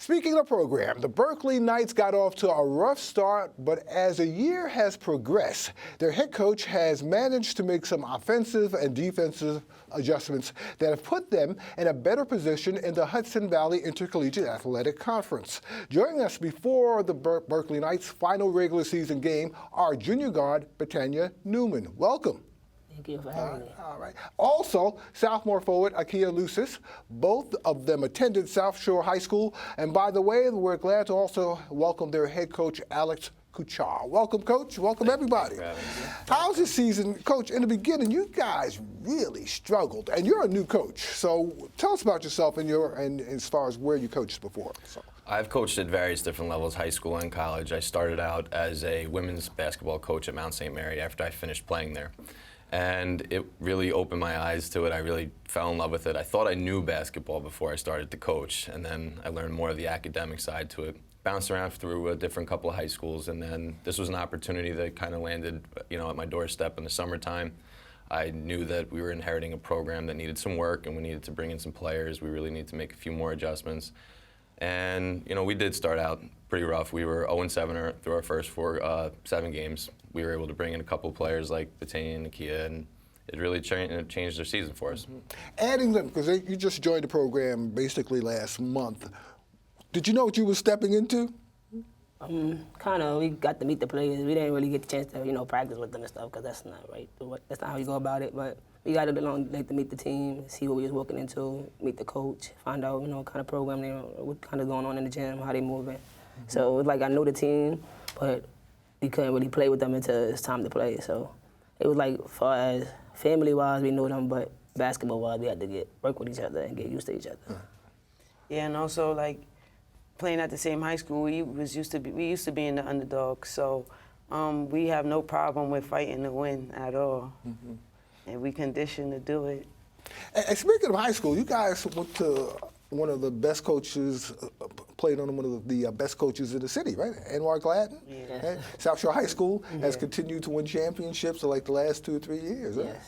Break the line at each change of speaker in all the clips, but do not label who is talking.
Speaking of program, the Berkeley Knights got off to a rough start, but as the year has progressed, their head coach has managed to make some offensive and defensive adjustments that have put them in a better position in the Hudson Valley Intercollegiate Athletic Conference. Joining us before the Berkeley Knights' final regular season game are junior guard Baytania Newman. Welcome.
Thank you for having me.
All right. Also, Sophomore Forward Akiah Luceus. Both of them attended Southshore High School. And by the way, we're glad to also welcome their head coach, Alex Kuchar. Welcome, Coach. Welcome, everybody. How's this season? Coach, in the beginning, you guys really struggled. And you're a new coach. So tell us about yourself and as far as where you coached before. So.
I've coached at various different levels, high school and college. I started out as a women's basketball coach at Mount St. Mary after I finished playing there. And it really opened my eyes to it. I really fell in love with it. I thought I knew basketball before I started to coach, and then I learned more of the academic side to it. Bounced around through a different couple of high schools, and then this was an opportunity that kind of landed, at my doorstep in the summertime. I knew that we were inheriting a program that needed some work, and we needed to bring in some players. We really need to make a few more adjustments. And, we did start out pretty rough. We were 0-7 through our first 7 games. We were able to bring in a couple of players like Baytania and Akiah, and it really changed their season for us.
Adding them, because you just joined the program basically last month. Did you know what you were stepping into?
Kind of. We got to meet the players. We didn't really get the chance to, practice with them and stuff, because that's not right. That's not how you go about it. But we got to meet the team, see what we was walking into, meet the coach, find out, what kind of program they, what kind of going on in the gym, how they moving. So it was like I knew the team, but we couldn't really play with them until it's time to play. So it was like, as far as family-wise, we knew them, but basketball-wise, we had to work with each other and get used to each other.
Yeah, and also playing at the same high school, we used to be in the underdog. So we have no problem with fighting to win at all, and we conditioned to do it.
And speaking of high school, you guys went to one of the best coaches, played on one of the best coaches in the city, right? Anwar Gladden.
Yeah.
Right? Southshore High School has continued to win championships like the last 2 or 3 years, right?
Yes.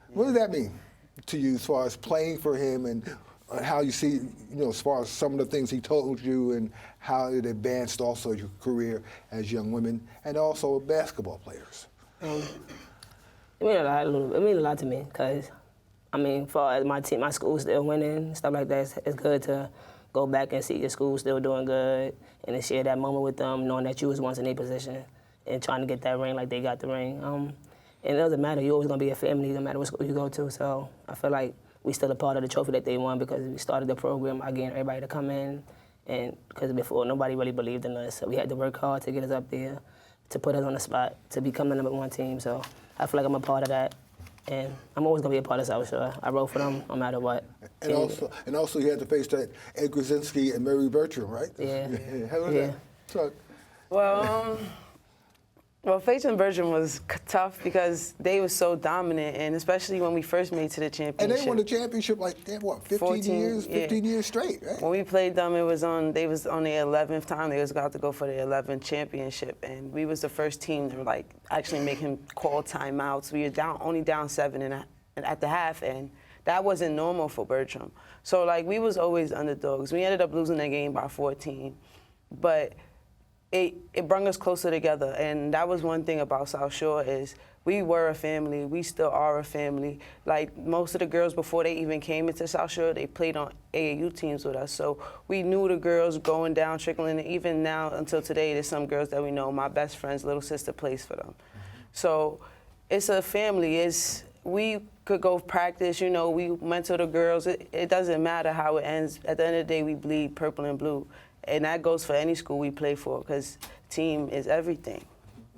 What does that mean to you as far as playing for him and how you see, as far as some of the things he told you and how it advanced also your career as young women and also basketball players?
It mean a lot to me, because as far as my team, my school's still winning, stuff like that, it's good to go back and see your school still doing good and to share that moment with them, knowing that you was once in their position and trying to get that ring like they got the ring. And it doesn't matter, you're always gonna be a family, no matter what school you go to. So I feel like we still a part of the trophy that they won, because we started the program by getting everybody to come in, and because before nobody really believed in us, so we had to work hard to get us up there, to put us on the spot, to become the #1 team. So I feel like I'm a part of that. And I'm always going to be a part of Southshore. I wrote for them no matter what.
And also you had to face that Ed Krasinski and Mary Bertram, right?
Yeah.
How was that? So,
Well, facing Bertram was tough because they were so dominant, and especially when we first made it to the championship.
And they won the championship 15 years straight, right?
When we played them, they was on their 11th time. They was about to go for their 11th championship, and we was the first team to actually make him call timeouts. We were only down 7 at the half, and that wasn't normal for Bertram. So we was always underdogs. We ended up losing that game by 14, but it brought us closer together, and that was one thing about Southshore is we were a family. We still are a family. Most of the girls before they even came into Southshore, they played on AAU teams with us. So we knew the girls going down, trickling, and even now until today, there's some girls that we know. My best friend's little sister plays for them. So it's a family. We could go practice. We mentor the girls. It doesn't matter how it ends. At the end of the day, we bleed purple and blue. And that goes for any school we play for, because team is everything.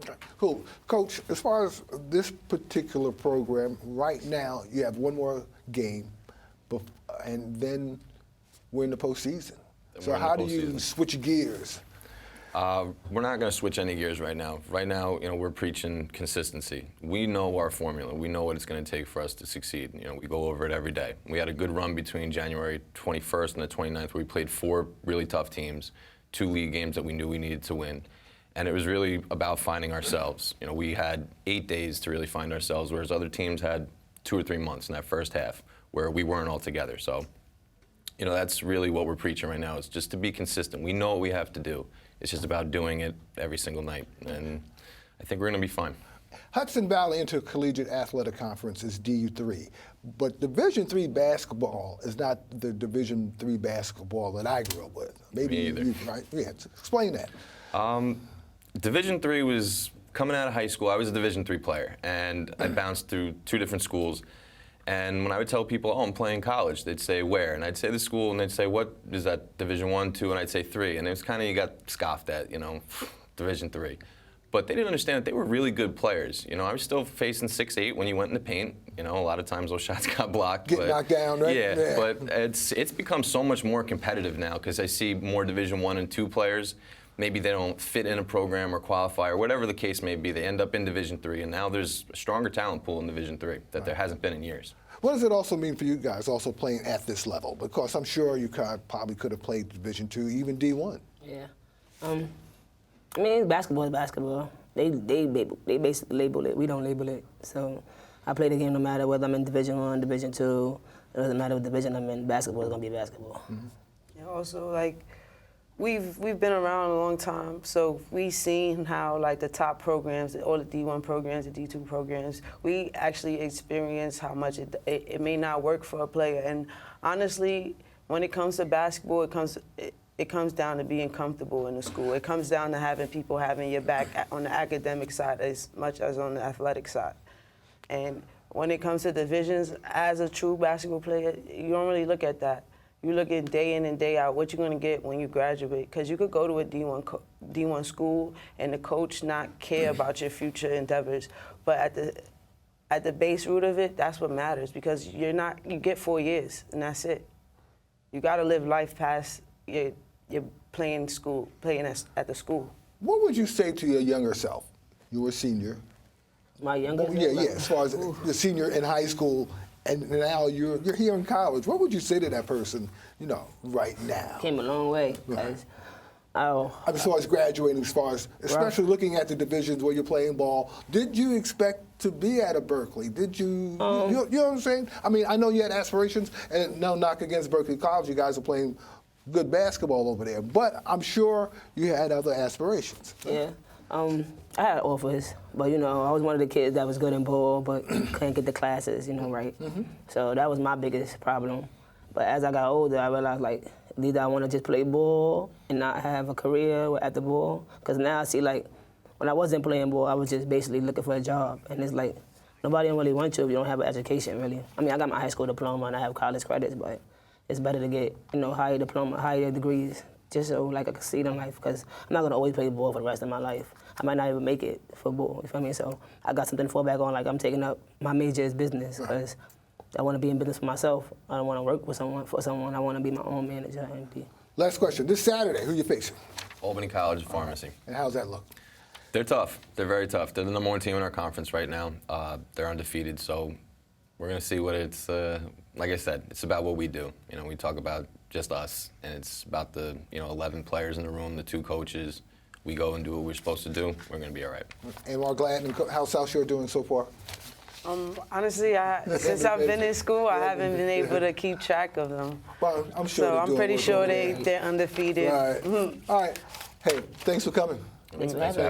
Okay. Cool. Coach, as far as this particular program, right now you have one more game, and then we're in the postseason. So how do you switch gears?
We're not going to switch any gears right now. Right now, we're preaching consistency. We know our formula. We know what it's going to take for us to succeed. We go over it every day. We had a good run between January 21st and the 29th, where we played 4 really tough teams, 2 league games that we knew we needed to win. And it was really about finding ourselves. We had 8 days to really find ourselves, whereas other teams had 2 or 3 months in that first half where we weren't all together. So, you know, that's really what we're preaching right now. Is just to be consistent. We know what we have to do. It's just about doing it every single night, and I think we're going to be fine.
Hudson Valley Intercollegiate Athletic Conference is DU3, but Division III basketball is not the Division III basketball that I grew up with. Maybe
Me either.
you, right? Yeah, explain that.
Division III was coming out of high school. I was a Division III player, and I bounced through 2 different schools. And when I would tell people, oh, I'm playing college, they'd say, where? And I'd say the school, and they'd say, what is that, Division I, II? And I'd say 3. And it was kind of, you got scoffed at, you know, Division III. But they didn't understand that they were really good players. You know, I was still facing 6'8" when you went in the paint. You know, a lot of times those shots got blocked.
Get knocked down, right?
Yeah, but it's become so much more competitive now because I see more Division I and II players. Maybe they don't fit in a program or qualify or whatever the case may be. They end up in Division III, and now there's a stronger talent pool in Division III that there hasn't been in years.
What does it also mean for you guys also playing at this level? Because I'm sure you probably could have played Division II, even D1.
Yeah. I mean, basketball is basketball. They basically label it. We don't label it. So I play the game no matter whether I'm in Division I, Division II. It doesn't matter what division I'm in. Basketball is gonna be basketball.
Mm-hmm.
Yeah, also, like, we've been around a long time, so we've seen how, like, the top programs, all the D1 programs, the D2 programs, we actually experience how much it may not work for a player. And honestly, when it comes to basketball, it comes down to being comfortable in the school. It comes down to having people having your back on the academic side as much as on the athletic side. And when it comes to divisions, as a true basketball player, you don't really look at that. You look at day in and day out what you're going to get when you graduate. Because you could go to a D1 school and the coach not care about your future endeavors. But at the base root of it, that's what matters. Because you get 4 years and that's it. You got to live life past your playing at the school.
What would you say to your younger self? You were a senior.
My younger self?
Yeah, as far as the senior in high school, and now you're here in college. What would you say to that person, you know, right now?
Came a long way.
Right.
As
far as graduating, especially looking at the divisions where you're playing ball, did you expect to be at a Berkeley? Did you, you know what I'm saying? I mean, I know you had aspirations, and no knock against Berkeley College. You guys are playing good basketball over there, but I'm sure you had other aspirations.
Yeah. I had offers, but, you know, I was one of the kids that was good in ball, but couldn't get the classes, you know, right? Mm-hmm. So that was my biggest problem. But as I got older, I realized, like, either I want to just play ball and not have a career at the ball. Because now I see, like, when I wasn't playing ball, I was just basically looking for a job. And it's like, nobody really wants you if you don't have an education, really. I mean, I got my high school diploma and I have college credits, but it's better to get, you know, higher degrees, just so, like, I can succeed in life. Because I'm not going to always play ball for the rest of my life. I might not even make it for ball, you feel me? So I got something to fall back on, like I'm taking up my major is business, because I want to be in business for myself. I don't want to work with for someone. I want to be my own manager.
Last question. This Saturday, who are you facing?
Albany College Pharmacy.
And how's that look?
They're tough. They're very tough. They're the #1 team in our conference right now. They're undefeated, so we're going to see what it's, like I said, it's about what we do. You know, we talk about just us, and it's about the, 11 players in the room, the 2 coaches. We go and do what we're supposed to do, we're going to be all right.
And we're glad. And how's Southshore doing so far?
Honestly, since I've been in school, I haven't been able to keep track of them.
Well, I'm sure.
So I'm pretty sure they're undefeated.
All right. All right. Hey, thanks for coming.
Thanks for having me.